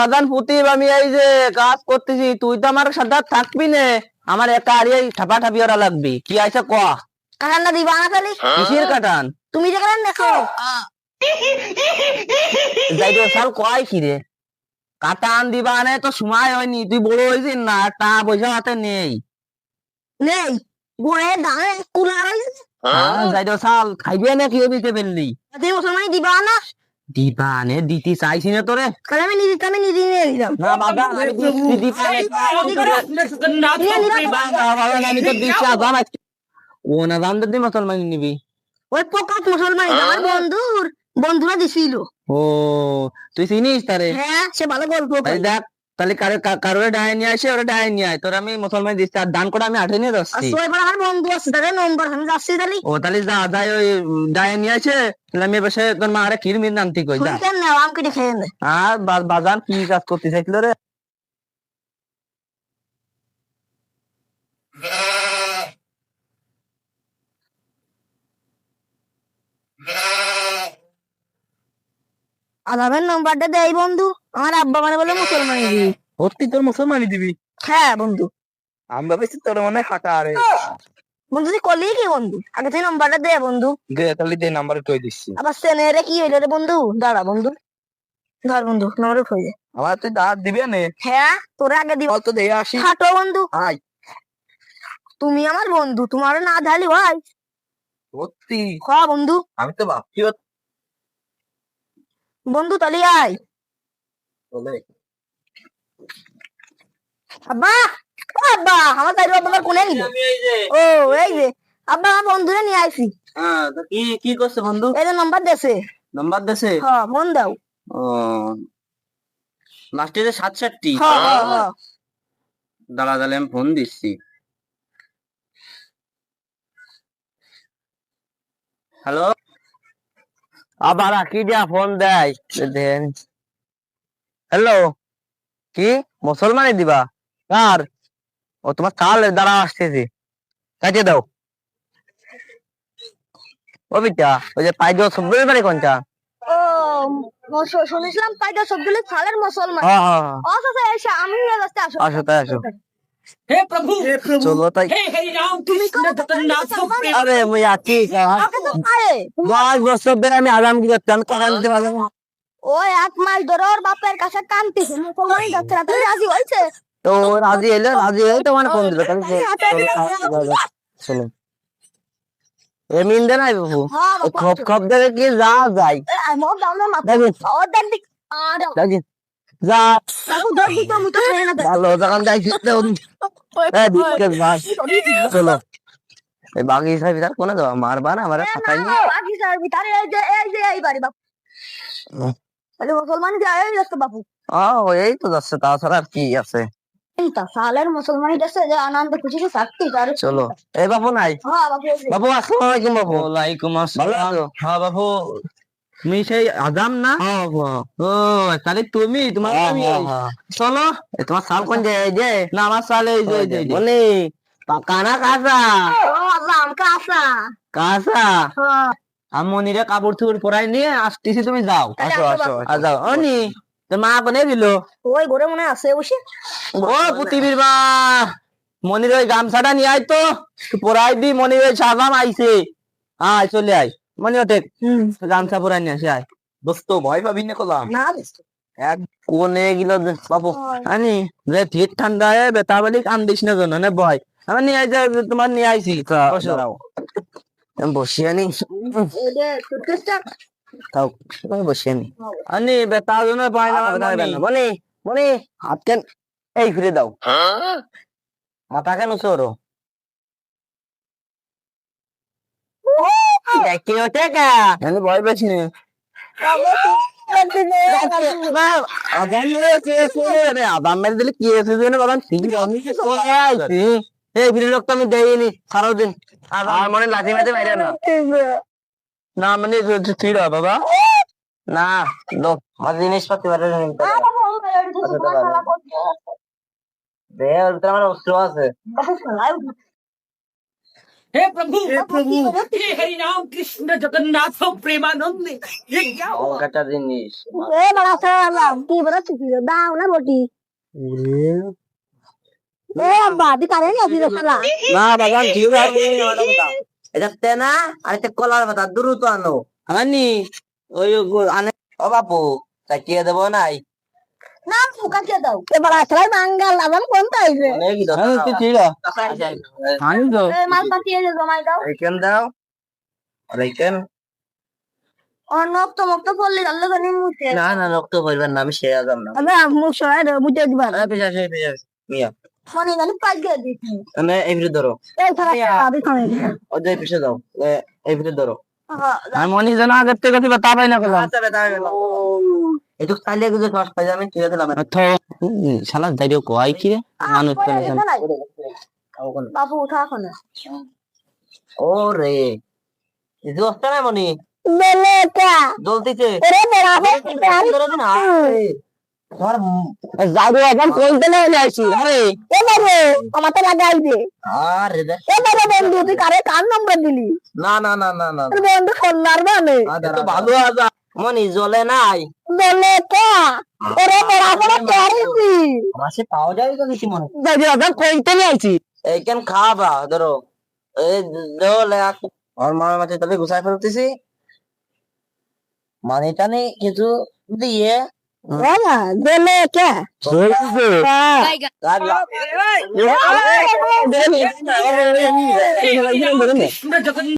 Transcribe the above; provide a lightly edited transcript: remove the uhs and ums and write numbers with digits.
বাদান পুতিব, আমি এই যে কাজ করতেছি, তুই তো আমার সাথে থাকবি না। আমার একা আর এই ঠাপাঠাপি ওরা লাগবি। কি আইসা ক? কাটানটা দিবা না তাহলে? কিসের কাটান? তুমি যে কাটান দেখো যাই তো সাল কয় কি রে? কাটান দিবা না তো সময় হয়নি, তুই বড় হয়েছিস না, টাকা পয়সা হাতে নেই। নেই বয়ে দাঁড়ে কুলা যাই তো সাল খাইবে না, কি দিতে পারলি? তুমি মুসলমানি দিবা না? দিবা নে, দিতে চাইছি না তোরে। তাহলে আমি নিজে নিয়ে দিলাম। না বাবা, আমি দিবা না, আমি তো দিচ্ছি আজান। ও না দাম দি মুসলমানি নিবি? ওই পকাত মুসলমানি আমার বন্ধুরা দিছিল। ও তুই চিনিস তারে? হ্যাঁ, সে ভালো গল্প তাই দেখ, তাহলে কারোর ডায় নিয়ে আসে, ওরা ডায় নিয়ে আয়, তোর আমি মুসলমান দিচ্ছি, আর দান করে আমি আঠে নিয়ে যাচ্ছি। এবার আমার বন্ধু আছে, তাহলে নম্বর আমি যাচ্ছি তাহলে। ও তাহলে যা যাই, ওই ডায় নিয়ে আসে, তাহলে আমি এবার তোর মা আরে কিরমির নামতি কই যা। কেন নাও আমাকে দেখে নে। আর বাজান কি কাজ করতে চাইছিল রে? আদাবের নম্বরটা দেই বন্ধু, আমার আব্বা মানে বলে মুসলমানি দিবি। সত্যি তোর মুসলমানি দিবি? হ্যাঁ বন্ধু। আমি ভাবছি তোর মনে হয় হাঁটা। আরে বন্ধু তুই করলি কি বন্ধু? আগে তুই নম্বরটা দে বন্ধু। দে তাহলে, দে নাম্বার কই দিচ্ছি। আবার সেনে রে কি হইলো রে বন্ধু? দাঁড়া বন্ধু, ধর বন্ধু নম্বরটা কই দে। আমার তুই দাঁত দিবি না? হ্যাঁ, তোরে আগে দিব। তো দিয়ে আসি। হাঁটো বন্ধু। আয়। তুমি আমার বন্ধু, তোমার না ধালি ভাই। সত্যি? হ্যাঁ বন্ধু। আমি তো ভাবছি বন্ধু তাহলে আয়। বলে আব্বা, ও আব্বা, আমার দাদু আব্বার কোনে গেল? ও এই যে আব্বা, আমার বন্ধুরে নিয়ে আইছি। কি কি করছে বন্ধু? এই যে নম্বর দেছে। নাম্বার দেছে? হ্যাঁ, ফোন দাও। ও লাস্টে যে 67। হ্যাঁ হ্যাঁ হ্যাঁ। দাঁড়া দাঁড়া, আমি ফোন দিচ্ছি। হ্যালো, আবার কি দিয়া ফোন দেয় দেন। হ্যালো, কি মুসলমানি দিবা? কার? ও তোমার কাল দ্বারা আসতেছি, কাটিয়ে দাও। ও বিটা, ওই যে পাইজো সব্বির বাড়ি কোনটা? ও শুনেছিলাম পাইটা সবগুলো সালের মুসলমান। হ্যাঁ হ্যাঁ হ্যাঁ। আচ্ছা এসে আমি রাস্তে আসো। আসো তাই আসো। हे प्रभु চলো তাই। हे हरि राम कृष्ण जगन्नाथ प्रेम আরে মুই আছি আগে তো আয়ে। 10 বছর ধরে আমি আরাম কি করতাম, কারণ দিতে পারলাম না। ও এক মাস ধরে ওর বাপের কাছে কাঁদতেছে, মুসলমানি যাচ্ছে না, তুমি রাজি হয়েছে? তো রাজি হইলে, রাজি হয়ে তোমার ফোন দিল। তাহলে চলো এমিন দে নাই বাবু, হ্যাঁ ও খপ খপ দেখে কি যা যাই। মোর দাম না মাথা দেখুন ওর দাম দিক আর দেখুন যা তাকু ধর দিতে মুই তো খাই না। ভালো যখন যাইছি চলো। এই বাগিচার ভিতর কোনে যাওয়া, মারবা না আমারে ফাটাই নি। বাকি স্যার ভিতরে এই যে এই বাড়ি বাপু। তাহলে মুসলমানি দিয়ে এই যাচ্ছে বাপু। এই তো যাচ্ছে, তাছাড়া আর কি আছে। তা সালের মুসলমানি দেশে যে আনন্দ খুশিতে থাকতে পারে। চলো। এই বাবু নাই? হ্যাঁ বাপু এই যে। বাবু আসসালামু আলাইকুম। বাবু ওয়ালাইকুম আসসালাম। হ্যাঁ বাবু, তুমি সেই আজাম না? ও তাহলে তুমি, তোমার আমি চলো। তোমার সাল কোন যায়? এই যে না, আমার সাল এই যে বলে কানা কাঁচা ও আজাম কাঁচা। কাঁচা। হ্যাঁ আমি মনিরে কাপড় চোপড় পরাই নিয়ে আসতেছি, তুমি যাও। আসো, আসো, যাও। অনি তোর মা কোনে দিল? ওই ঘরে মনে আছে বসে। ও পৃথিবীর মা, মনির ওই গামছাটা নিয়ে আয় তো, একটু পরাই দি। মনির ওই সাবাম আইছে, আয় চলে আয়। মনি ওঠে, গামছা পরাই নিয়ে আসে, আয়। দোস্ত ভয় পাবি না কলাম না এক কোনে গেল বাবু। আনি যে ঠিক ঠান্ডা বেতা বলি কান্দিস না জন না ভয়। আমি নিয়ে আইছি, তোমার নিয়ে আইছি। বসে আনি তাও, বসে আনি আনি বেতা জন পায় না। মনি মনি হাত কেন এই ফিরে দাও, মাথা কেন সরো? দেখি ওঠে কা ভয় পেয়েছি না। আদাম মেরে দিলে কি এসে এই বিরক্ত আমি দেয়নি সারাদিন। আর মনে লাঠি মেতে বাইরে না, না মানে ঠিক বাবা না লোক আমার জিনিসপাতি আমার অস্ত্র আছে। हे प्रभु हे हरि नाम कृष्ण जगन्नाथ प्रेमानंद ये क्या हुआ কাটা জিনিস এ বড়া সালা কি বড় চুকি দাও না বটি এ আব্বা দি কারে নি আসি সালা না বাগান ঠিক আছে এটা তেনা আর এটা কলার পাতা দ্রুত আনো আনি ওই আনে ও বাপু চাকিয়ে দেব নাই না ফুকা কে দাও এ বড়া সালা বাঙ্গাল আবার কোন তাইছে অনেক ঠিক আছে আনি তো এ মাল পাতিয়ে দে জমাই দাও রেকেন দাও রেকেন অনক তো মুক্ত পড়লে আল্লাহ জানি মুতে না না রক্ত হইবেন না আমি সে আজাম না আবে মুখ সরাই দে মুতে দিবা পেশা মিয়া ফোনে জানি পাই গে দিছি মানে এই ভিতরে ধরো এ সালা আবি খানে ও যাই পিছে দাও এই ভিতরে ধরো হ্যাঁ মনি জানা আগের থেকে কথা পাই না কলাম আচ্ছা বেটা এটুক তাইলে গুলো সস পাই যাবেন ঠিক আছে লাভ শালা দাইরো কয় কি রে মানুষ তো বাবু উঠা এখন ওরে ಇದು ಅಷ್ಟನೇ ಮನಿ বেলেটা জ্বলতিছে ওরে বড়া যাবো এখন কইতে না যাইছি আরে এ বারে আমাতে লাগাই দে আরে এ বারে বন্ধু তুই কারে কার নম্বর দিলি না না না না না তোর বন্ধু সোনার বানে তো ভালো আছে মনি জ্বলে নাই বেলেটা ওরে বড়া বড়া করিছি মাসে পাওয়া যায় তো কিছু মনে দাদি আবার কইতে যাইছি এইখান খাবা ধরো এই দলে আর মার মাঠে তবে গুছাই ফেলতেছি মানে টানে কিছু দিয়ে বাবা বেলেটা कृष्ण जगन्नाथ